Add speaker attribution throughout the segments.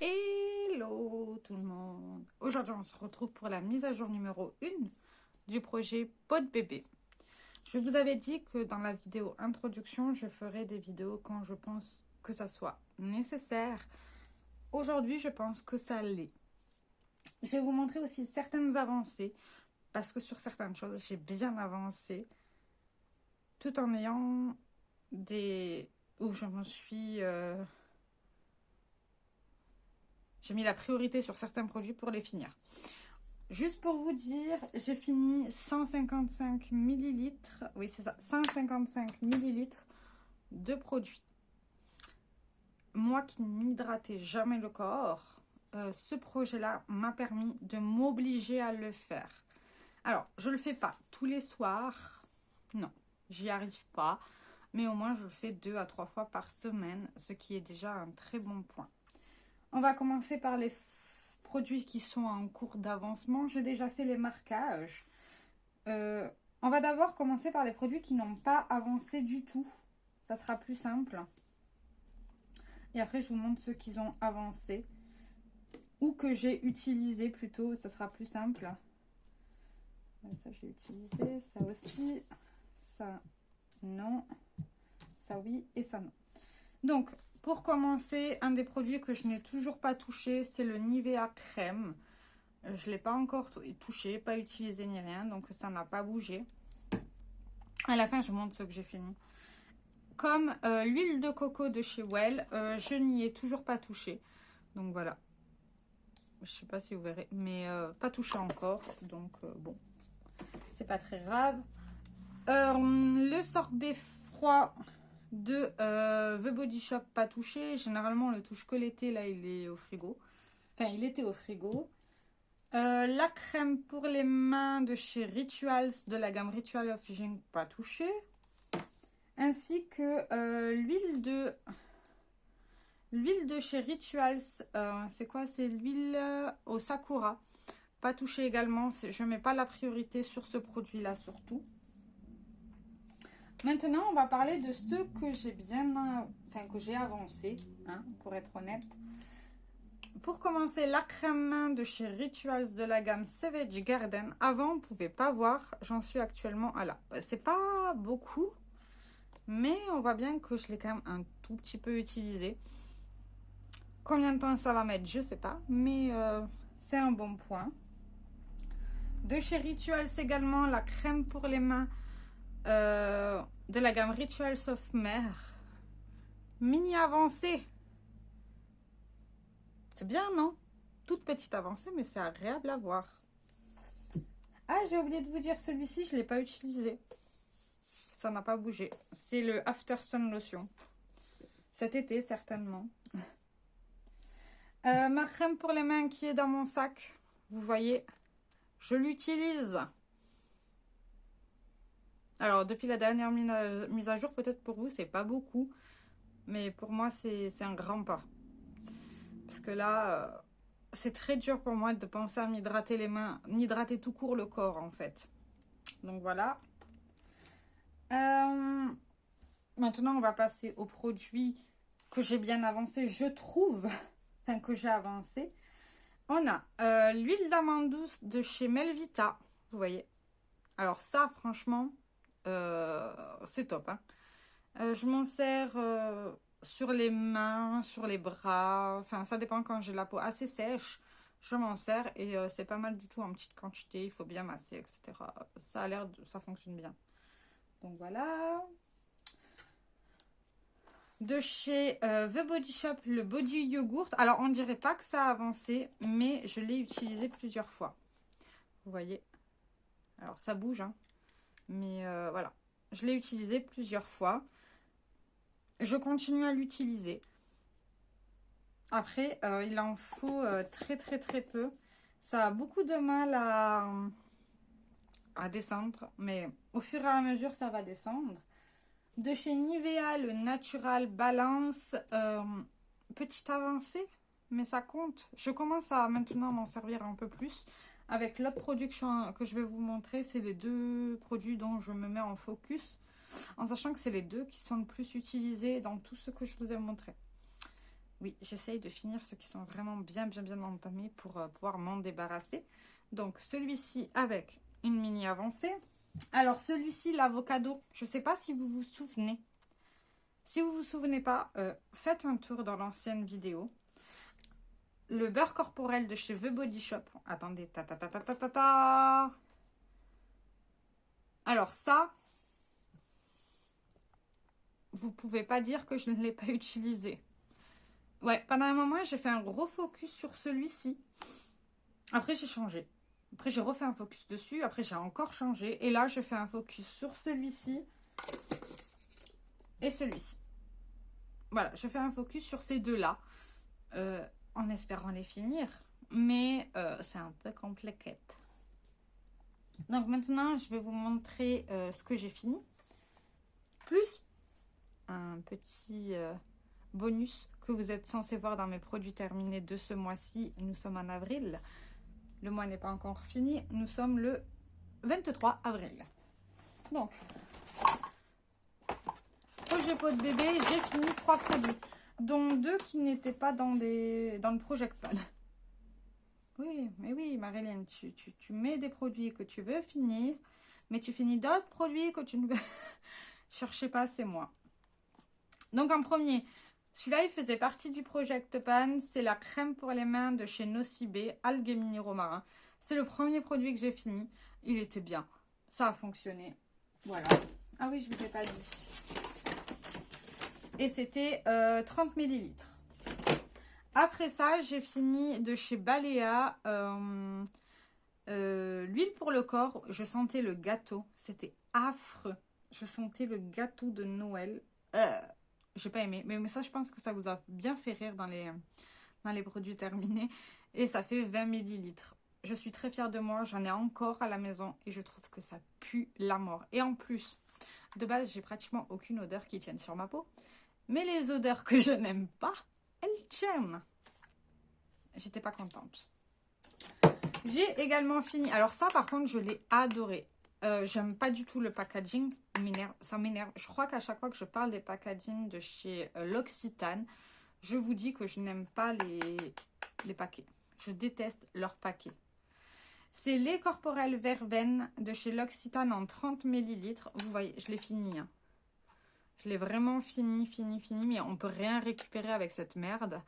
Speaker 1: Hello tout le monde! Aujourd'hui, on se retrouve pour la mise à jour numéro 1 du projet Peau de bébé. Je vous avais dit que dans la vidéo introduction, je ferai des vidéos quand je pense que ça soit nécessaire. Aujourd'hui, je pense que ça l'est. Je vais vous montrer aussi certaines avancées, parce que sur certaines choses, j'ai bien avancé, tout en ayant des... où je me suis... J'ai mis la priorité sur certains produits pour les finir. Juste pour vous dire, j'ai fini 155 millilitres. Oui, c'est ça, 155 millilitres de produits. Moi qui n'hydratais jamais le corps, ce projet-là m'a permis de m'obliger à le faire. Alors, je ne le fais pas tous les soirs. Non, j'y arrive pas. Mais au moins, je le fais 2 à 3 fois par semaine, ce qui est déjà un très bon point. On va commencer par les produits qui sont en cours d'avancement. J'ai déjà fait les marquages. On va d'abord commencer par les produits qui n'ont pas avancé du tout. Ça sera plus simple. Et après, je vous montre ceux qui ont avancé. Ou que j'ai utilisé plutôt. Ça sera plus simple. Ça, j'ai utilisé. Ça aussi. Ça, non. Ça, oui. Et ça, non. Donc, pour commencer, un des produits que je n'ai toujours pas touché, c'est le Nivea Crème. Je ne l'ai pas encore touché, pas utilisé ni rien, donc ça n'a pas bougé. À la fin, je vous montre ce que j'ai fini. Comme l'huile de coco de chez Well, je n'y ai toujours pas touché. Donc voilà. Je ne sais pas si vous verrez, mais pas touché encore. Donc bon, c'est pas très grave. Le sorbet froid de The Body Shop, pas touché. Généralement, on le touche que l'été. Là, il est au frigo. Enfin, il était au frigo. La crème pour les mains de chez Rituals, de la gamme Ritual of Jing, pas touché. Ainsi que l'huile de chez Rituals. C'est quoi? C'est l'huile au Sakura. Pas touché également. Je ne mets pas la priorité sur ce produit-là surtout. Maintenant, on va parler de ceux que j'ai que j'ai avancé, hein, pour être honnête. Pour commencer, la crème main de chez Rituals de la gamme Savage Garden. Avant, on ne pouvait pas voir. J'en suis actuellement à là. C'est pas beaucoup, mais on voit bien que je l'ai quand même un tout petit peu utilisé. Combien de temps ça va mettre, je sais pas, mais c'est un bon point. De chez Rituals également, la crème pour les mains de la gamme Rituals of Mer. Mini avancée. C'est bien, non? Toute petite avancée, mais c'est agréable à voir. Ah, j'ai oublié de vous dire, celui-ci, je ne l'ai pas utilisé. Ça n'a pas bougé. C'est le After Sun Lotion. Cet été, certainement. Ma crème pour les mains qui est dans mon sac. Vous voyez, je l'utilise. Alors, depuis la dernière mise à jour, peut-être pour vous, c'est pas beaucoup. Mais pour moi, c'est un grand pas. Parce que là, c'est très dur pour moi de penser à m'hydrater les mains, m'hydrater tout court le corps, en fait. Donc, voilà. Maintenant, on va passer aux produits que j'ai bien avancé, je trouve. Enfin, que j'ai avancé. On a l'huile d'amande douce de chez Melvita. Vous voyez. Alors ça, franchement, c'est top. Hein. Je m'en sers sur les mains, sur les bras. Enfin, ça dépend quand j'ai la peau assez sèche. Je m'en sers et c'est pas mal du tout en petite quantité. Il faut bien masser, etc. Ça a l'air, ça fonctionne bien. Donc voilà. De chez The Body Shop, le Body Yogurt. Alors, on dirait pas que ça a avancé, mais je l'ai utilisé plusieurs fois. Vous voyez. Alors, ça bouge, hein. Mais voilà. Je l'ai utilisé plusieurs fois. Je continue à l'utiliser. Après, il en faut très, très, très peu. Ça a beaucoup de mal à descendre, mais au fur et à mesure, ça va descendre. De chez Nivea, le Natural Balance, petite avancée, mais ça compte. Je commence à maintenant m'en servir un peu plus. Avec l'autre produit que je vais vous montrer, c'est les 2 produits dont je me mets en focus. En sachant que c'est les 2 qui sont le plus utilisés dans tout ce que je vous ai montré. Oui, j'essaye de finir ceux qui sont vraiment bien entamés pour pouvoir m'en débarrasser. Donc, celui-ci avec une mini avancée. Alors, celui-ci, l'avocado, je ne sais pas si vous vous souvenez. Si vous vous souvenez pas, faites un tour dans l'ancienne vidéo. Le beurre corporel de chez The Body Shop. Attendez, Alors ça, vous pouvez pas dire que je ne l'ai pas utilisé. Ouais, pendant un moment, j'ai fait un gros focus sur celui-ci. Après, j'ai changé. Après, j'ai refait un focus dessus. Après, j'ai encore changé. Et là, je fais un focus sur celui-ci et celui-ci. Voilà, je fais un focus sur ces deux-là. En espérant les finir. Mais c'est un peu compliqué. Donc maintenant, je vais vous montrer ce que j'ai fini. Plus un petit bonus que vous êtes censé voir dans mes produits terminés de ce mois-ci. Nous sommes en avril. Le mois n'est pas encore fini. Nous sommes le 23 avril. Donc, projet peau de bébé, j'ai fini 3 produits. Dont 2 qui n'étaient pas dans le Project Plan. Oui, mais oui, Marilyn, tu mets des produits que tu veux finir, mais tu finis d'autres produits que tu ne veux. Cherchez pas, c'est moi. Donc en premier, celui-là, il faisait partie du Project Pan. C'est la crème pour les mains de chez Nocibé, algues minéraux marins. C'est le premier produit que j'ai fini. Il était bien. Ça a fonctionné. Voilà. Ah oui, je ne vous ai pas dit. Et c'était 30 ml. Après ça, j'ai fini de chez Balea l'huile pour le corps. Je sentais le gâteau. C'était affreux. Je sentais le gâteau de Noël. J'ai pas aimé. Mais ça, je pense que ça vous a bien fait rire dans les produits terminés. Et ça fait 20 ml. Je suis très fière de moi. J'en ai encore à la maison. Et je trouve que ça pue la mort. Et en plus, de base, j'ai pratiquement aucune odeur qui tienne sur ma peau. Mais les odeurs que je n'aime pas, elles tiennent. J'étais pas contente. J'ai également fini. Alors ça, par contre, je l'ai adoré. J'aime pas du tout le packaging. Ça m'énerve. Je crois qu'à chaque fois que je parle des packaging de chez L'Occitane, je vous dis que je n'aime pas les paquets. Je déteste leurs paquets. C'est lait corporel verveine de chez L'Occitane en 30 ml. Vous voyez, je l'ai fini. Hein. Je l'ai vraiment fini. Mais on peut rien récupérer avec cette merde.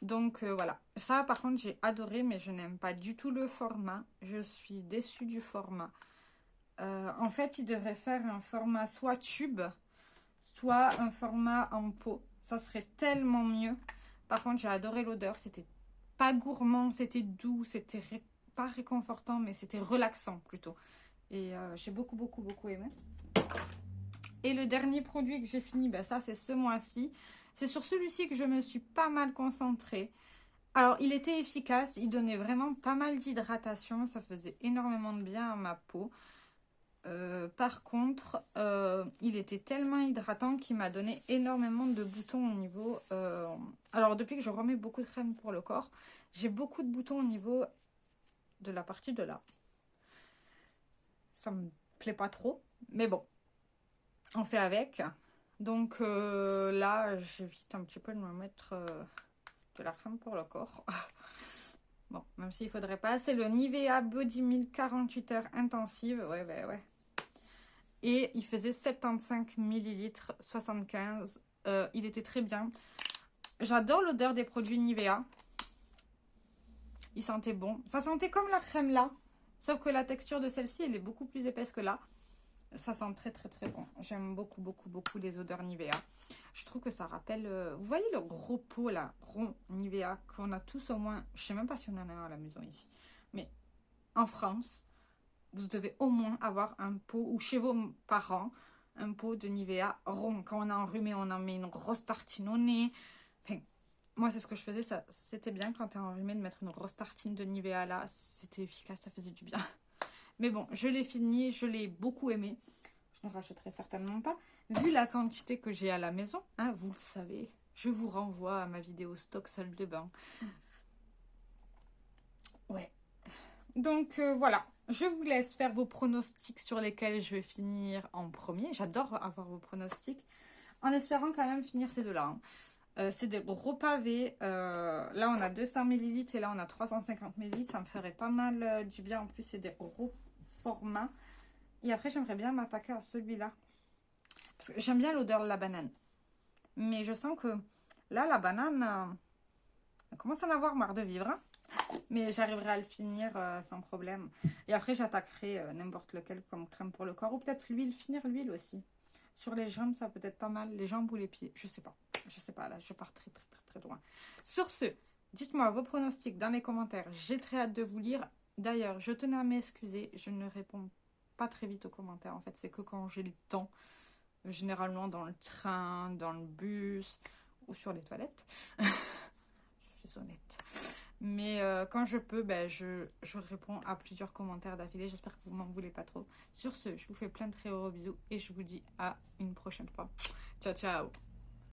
Speaker 1: Donc voilà. Ça, par contre, j'ai adoré, mais je n'aime pas du tout le format. Je suis déçue du format. En fait, il devrait faire un format soit tube, soit un format en pot. Ça serait tellement mieux. Par contre, j'ai adoré l'odeur. C'était pas gourmand, c'était doux, c'était pas réconfortant, mais c'était relaxant plutôt. Et j'ai beaucoup aimé. Et le dernier produit que j'ai fini, ben ça c'est ce mois-ci. C'est sur celui-ci que je me suis pas mal concentrée. Alors, il était efficace, il donnait vraiment pas mal d'hydratation. Ça faisait énormément de bien à ma peau. Par contre, il était tellement hydratant qu'il m'a donné énormément de boutons au niveau... Alors, depuis que je remets beaucoup de crème pour le corps, j'ai beaucoup de boutons au niveau de la partie de là. Ça me plaît pas trop, mais bon, on fait avec. Donc là, j'évite un petit peu de me mettre de la crème pour le corps. Bon, même s'il faudrait pas. C'est le Nivea Body Milk 48 heures intensive. Ouais. Et il faisait 75 ml, 75. Il était très bien. J'adore l'odeur des produits Nivea. Il sentait bon. Ça sentait comme la crème là. Sauf que la texture de celle-ci, elle est beaucoup plus épaisse que là. Ça sent très bon. J'aime beaucoup les odeurs Nivea. Je trouve que ça rappelle... vous voyez le gros pot là, rond Nivea, qu'on a tous au moins... Je sais même pas si on en a un à la maison ici. Mais en France, vous devez au moins avoir un pot, ou chez vos parents, un pot de Nivea rond. Quand on a enrhumé, on en met une grosse tartine au nez. Enfin, moi, c'est ce que je faisais. C'était bien quand tu es enrhumé de mettre une grosse tartine de Nivea là. C'était efficace, ça faisait du bien. Mais bon, je l'ai fini, je l'ai beaucoup aimé. Je ne rachèterai certainement pas. Vu la quantité que j'ai à la maison, hein, vous le savez, je vous renvoie à ma vidéo stock salle de bain. Ouais. Donc voilà, je vous laisse faire vos pronostics sur lesquels je vais finir en premier. J'adore avoir vos pronostics. En espérant quand même finir ces deux-là. Hein. C'est des gros pavés. Là, on a 200 millilitres et là, on a 350 millilitres. Ça me ferait pas mal du bien. En plus, c'est des gros formats. Et après, j'aimerais bien m'attaquer à celui-là. Parce que j'aime bien l'odeur de la banane. Mais je sens que là, la banane, on commence à en avoir marre de vivre. Hein. Mais j'arriverai à le finir sans problème. Et après, j'attaquerai n'importe lequel comme crème pour le corps. Ou peut-être l'huile, finir l'huile aussi. Sur les jambes, ça peut être pas mal. Les jambes ou les pieds, je sais pas. Je sais pas, là, je pars très, très, très, très loin. Sur ce, dites-moi vos pronostics dans les commentaires. J'ai très hâte de vous lire. D'ailleurs, je tenais à m'excuser. Je ne réponds pas très vite aux commentaires. En fait, c'est que quand j'ai le temps. Généralement dans le train, dans le bus ou sur les toilettes. Je suis honnête. Mais quand je peux, ben, je réponds à plusieurs commentaires d'affilée. J'espère que vous m'en voulez pas trop. Sur ce, je vous fais plein de très gros bisous et je vous dis à une prochaine fois. Ciao, ciao!